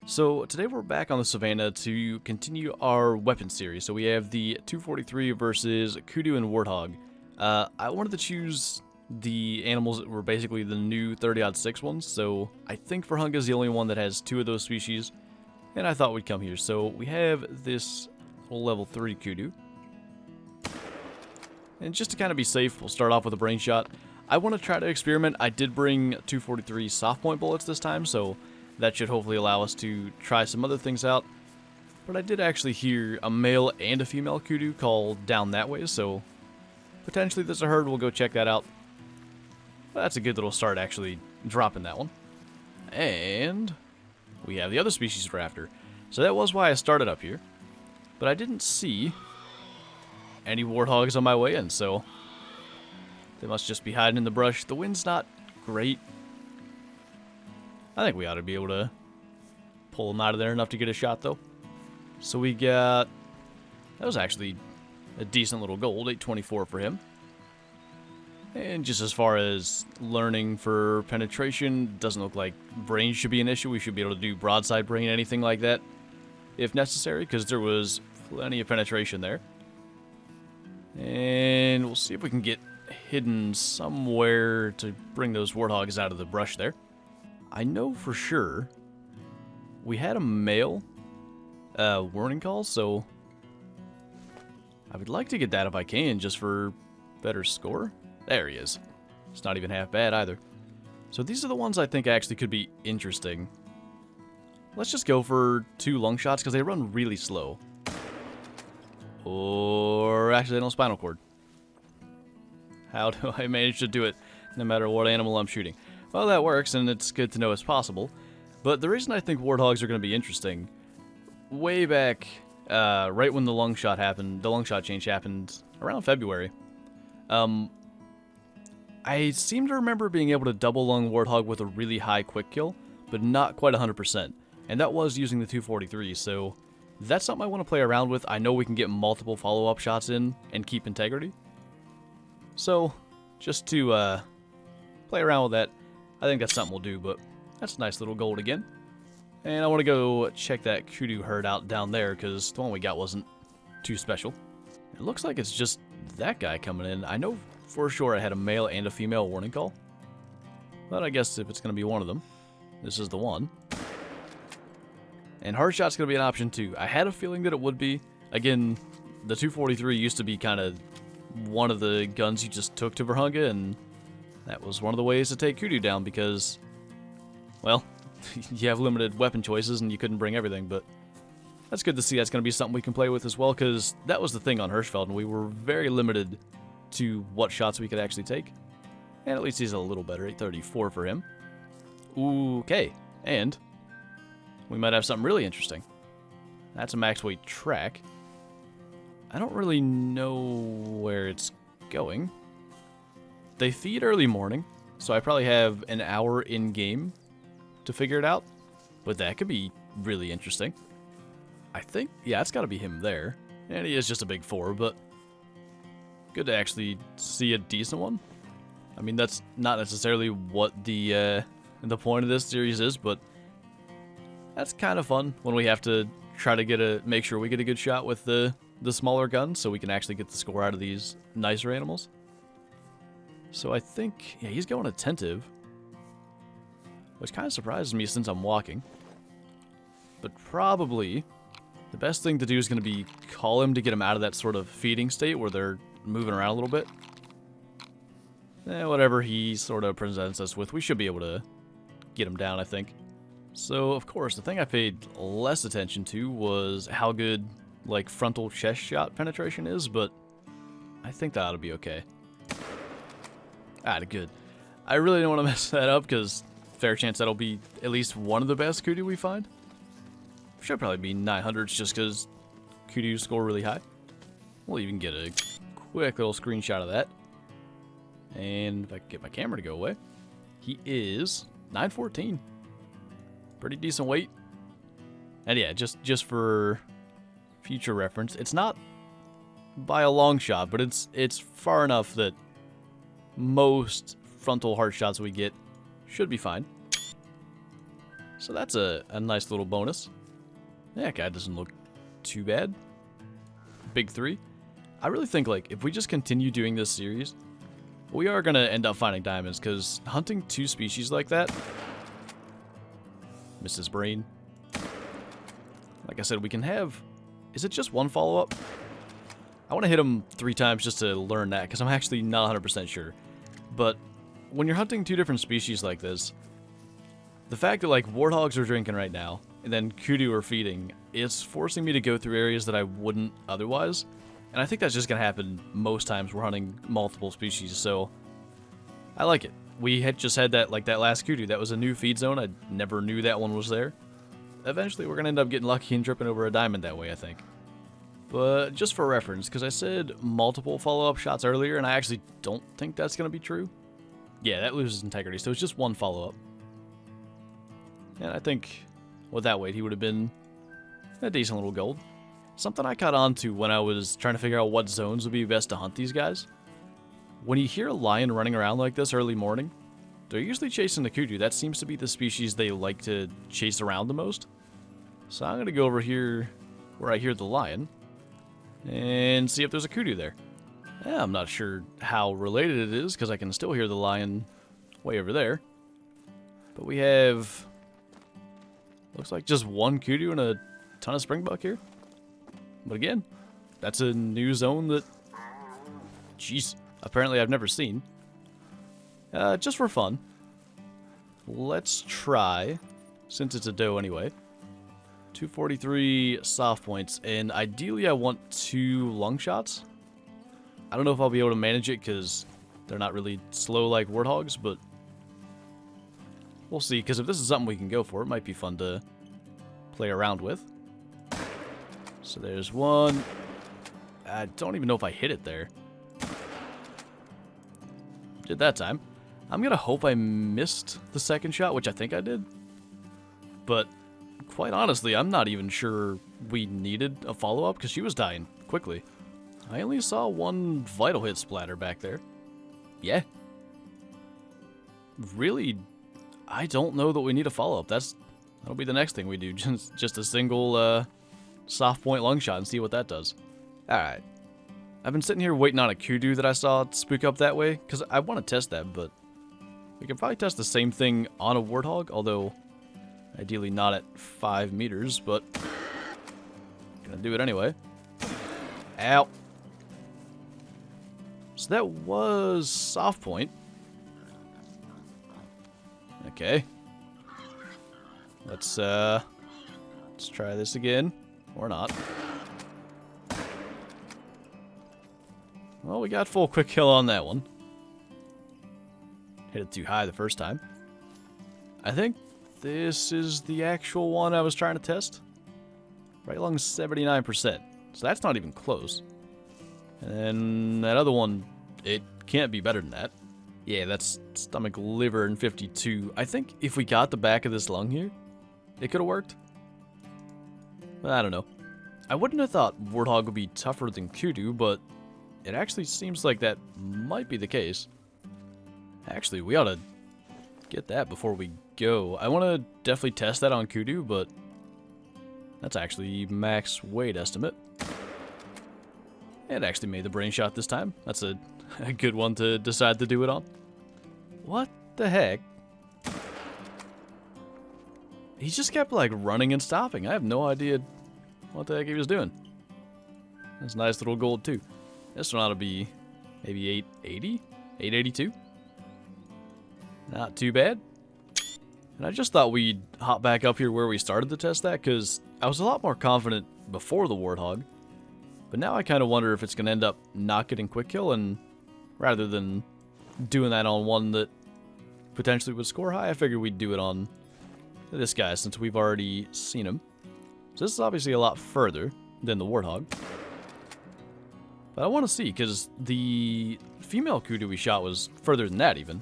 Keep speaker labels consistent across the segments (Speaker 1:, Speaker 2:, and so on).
Speaker 1: So today we're back on the Savanna to continue our weapon series. So we have the 243 versus Kudu and Warthog. I wanted to choose the animals that were basically the new 30-06 ones, so I think Vurhonga is the only one that has two of those species, and I thought we'd come here. So we have this level 3 Kudu. And just to kind of be safe, we'll start off with a brain shot. I want to try to experiment. I did bring 243 soft point bullets this time, so that should hopefully allow us to try some other things out. But I did actually hear a male and a female Kudu call down that way, so potentially there's a herd. We'll go check that out. But that's a good little start, actually dropping that one. And we have the other species we're after. So that was why I started up here. But I didn't see any warthogs on my way in, so they must just be hiding in the brush. The wind's not great. I think we ought to be able to pull him out of there enough to get a shot, though. So we got... that was actually a decent little gold, 824 for him. And just as far as learning for penetration, doesn't look like brain should be an issue. We should be able to do broadside brain, anything like that, if necessary, because there was plenty of penetration there. And we'll see if we can get hidden somewhere to bring those warthogs out of the brush there. I know for sure we had a male warning call, so I would like to get that if I can, just for better score. There he is. It's not even half bad either. So these are the ones I think actually could be interesting. Let's just go for 2 lung shots because they run really slow. Or accidental spinal cord. How do I manage to do it no matter what animal I'm shooting? Well, that works, and it's good to know it's possible. But the reason I think warthogs are going to be interesting, way back, right when the lung shot happened, the lung shot change happened around February, I seem to remember being able to double lung warthog with a really high quick kill, but not quite 100%. And that was using the 243, so that's something I want to play around with. I know we can get multiple follow-up shots in and keep integrity. So, just to play around with that, I think that's something we'll do, but that's a nice little gold again. And I want to go check that Kudu herd out down there, because the one we got wasn't too special. It looks like it's just that guy coming in. I know for sure I had a male and a female warning call. But I guess if it's going to be one of them, this is the one. And hard shot's going to be an option too. I had a feeling that it would be. Again, the 243 used to be kind of one of the guns you just took to Vurhonga, and that was one of the ways to take Kudu down because, well, you have limited weapon choices and you couldn't bring everything, but that's good to see. That's going to be something we can play with as well, because that was the thing on Hirschfeld, and we were very limited to what shots we could actually take. And at least he's a little better, 834 for him. Okay, and we might have something really interesting. That's a max weight track. I don't really know where it's going. They feed early morning, so I probably have an hour in-game to figure it out. But that could be really interesting. I think, yeah, it's got to be him there. And he is just a big 4, but good to actually see a decent one. I mean, that's not necessarily what the point of this series is, but that's kind of fun when we have to try to make sure we get a good shot with the smaller guns, so we can actually get the score out of these nicer animals. So I think, yeah, he's going attentive, which kind of surprises me since I'm walking. But probably the best thing to do is going to be call him to get him out of that sort of feeding state where they're moving around a little bit. Whatever he sort of presents us with, we should be able to get him down, I think. So, of course, the thing I paid less attention to was how good, like, frontal chest shot penetration is, but I think that ought to be okay. Good. I really don't want to mess that up, because fair chance that'll be at least one of the best Kudu we find. Should probably be 900s just because Kudu score really high. We'll even get a quick little screenshot of that. And if I can get my camera to go away, he is 914. Pretty decent weight. And yeah, just for future reference, it's not by a long shot, but it's far enough that most frontal heart shots we get should be fine. So that's a nice little bonus. That guy doesn't look too bad. Big 3. I really think, like, if we just continue doing this series, we are going to end up finding diamonds, because hunting 2 species like that... Mrs. Brain. Like I said, we can have... Is it just 1 follow-up? I want to hit him 3 times just to learn that, because I'm actually not 100% sure. But when you're hunting 2 different species like this, the fact that, like, warthogs are drinking right now, and then kudu are feeding, it's forcing me to go through areas that I wouldn't otherwise. And I think that's just going to happen most times we're hunting multiple species, so I like it. We had just had that, like, that last kudu. That was a new feed zone. I never knew that one was there. Eventually, we're going to end up getting lucky and tripping over a diamond that way, I think. But just for reference, because I said multiple follow-up shots earlier, and I actually don't think that's going to be true. Yeah, that loses integrity, so it's just 1 follow-up. And I think with that weight, he would have been a decent little gold. Something I caught on to when I was trying to figure out what zones would be best to hunt these guys. When you hear a lion running around like this early morning, they're usually chasing the kudu. That seems to be the species they like to chase around the most. So I'm going to go over here where I hear the lion and see if there's a kudu there. Yeah, I'm not sure how related it is because I can still hear the lion way over there. But we have... looks like just 1 kudu and a ton of springbuck here. But again, that's a new zone that, jeez, apparently I've never seen. Just for fun, let's try, since it's a doe anyway, 243 soft points, and ideally I want 2 lung shots. I don't know if I'll be able to manage it because they're not really slow like warthogs, but we'll see, because if this is something we can go for, it might be fun to play around with. So there's 1. I don't even know if I hit it there. Did that time. I'm going to hope I missed the second shot, which I think I did. But quite honestly, I'm not even sure we needed a follow-up because she was dying quickly. I only saw 1 vital hit splatter back there. Yeah. Really, I don't know that we need a follow-up. That'll be the next thing we do. Just a single soft point lung shot and see what that does. Alright. I've been sitting here waiting on a kudu that I saw spook up that way, because I want to test that, but we can probably test the same thing on a warthog, although ideally not at 5 meters, but gonna do it anyway. Ow. So that was soft point. Okay. Let's try this again. Or not. Well, we got full quick kill on that one. Hit it too high the first time. I think this is the actual one I was trying to test. Right along 79%. So that's not even close. And that other one, it can't be better than that. Yeah, that's stomach, liver, and 52. I think if we got the back of this lung here, it could have worked. I don't know. I wouldn't have thought warthog would be tougher than kudu, but it actually seems like that might be the case. Actually, we ought to get that before we go. I want to definitely test that on kudu, but that's actually max weight estimate. It actually made the brain shot this time. That's a good one to decide to do it on. What the heck? He just kept, like, running and stopping. I have no idea what the heck he was doing. That's a nice little gold, too. This one ought to be maybe 880? 882? Not too bad. And I just thought we'd hop back up here where we started to test that, because I was a lot more confident before the warthog. But now I kind of wonder if it's going to end up not getting quick kill, and rather than doing that on one that potentially would score high, I figured we'd do it on this guy since we've already seen him. So this is obviously a lot further than the warthog. But I want to see, because the female kudu we shot was further than that even.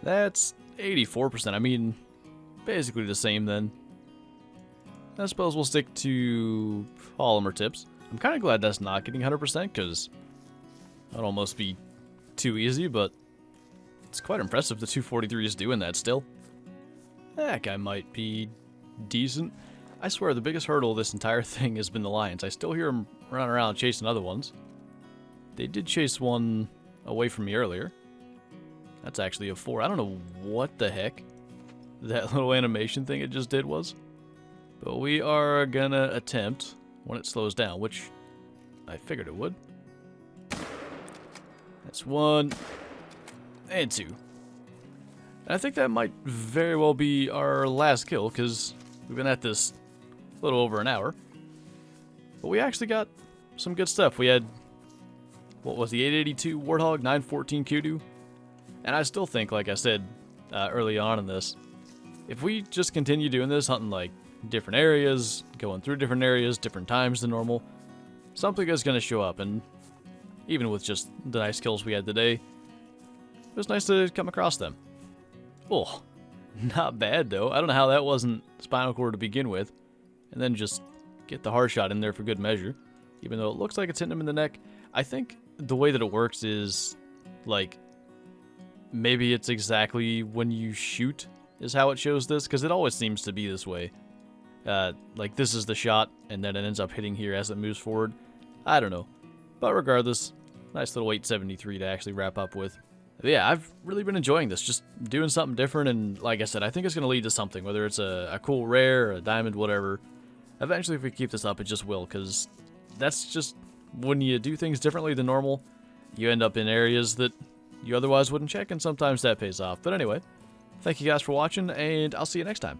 Speaker 1: That's 84%. I mean, basically the same then. I suppose we'll stick to polymer tips. I'm kind of glad that's not getting 100% because that'd almost be too easy, but it's quite impressive the 243 is doing that still. That guy might be decent. I swear, the biggest hurdle of this entire thing has been the lions. I still hear them running around chasing other ones. They did chase one away from me earlier. That's actually a 4. I don't know what the heck that little animation thing it just did was. But we are gonna attempt, when it slows down, which I figured it would. That's 1 and 2. And I think that might very well be our last kill, because we've been at this a little over an hour. But we actually got some good stuff. We had, what was the 882 Warthog, 914 Kudu. And I still think, like I said early on in this, if we just continue doing this, hunting like different areas, going through different areas, different times than normal, something is going to show up. And even with just the nice kills we had today, it was nice to come across them. Oh, not bad though. I don't know how that wasn't spinal cord to begin with. And then just get the hard shot in there for good measure. Even though it looks like it's hitting him in the neck. I think the way that it works is, like, maybe it's exactly when you shoot is how it shows this. Because it always seems to be this way. Like, this is the shot, and then it ends up hitting here as it moves forward. I don't know. But regardless, nice little 873 to actually wrap up with. But yeah, I've really been enjoying this, just doing something different, and like I said, I think it's going to lead to something, whether it's a cool rare, a diamond, whatever. Eventually, if we keep this up, it just will, because that's just, when you do things differently than normal, you end up in areas that you otherwise wouldn't check, and sometimes that pays off. But anyway, thank you guys for watching, and I'll see you next time.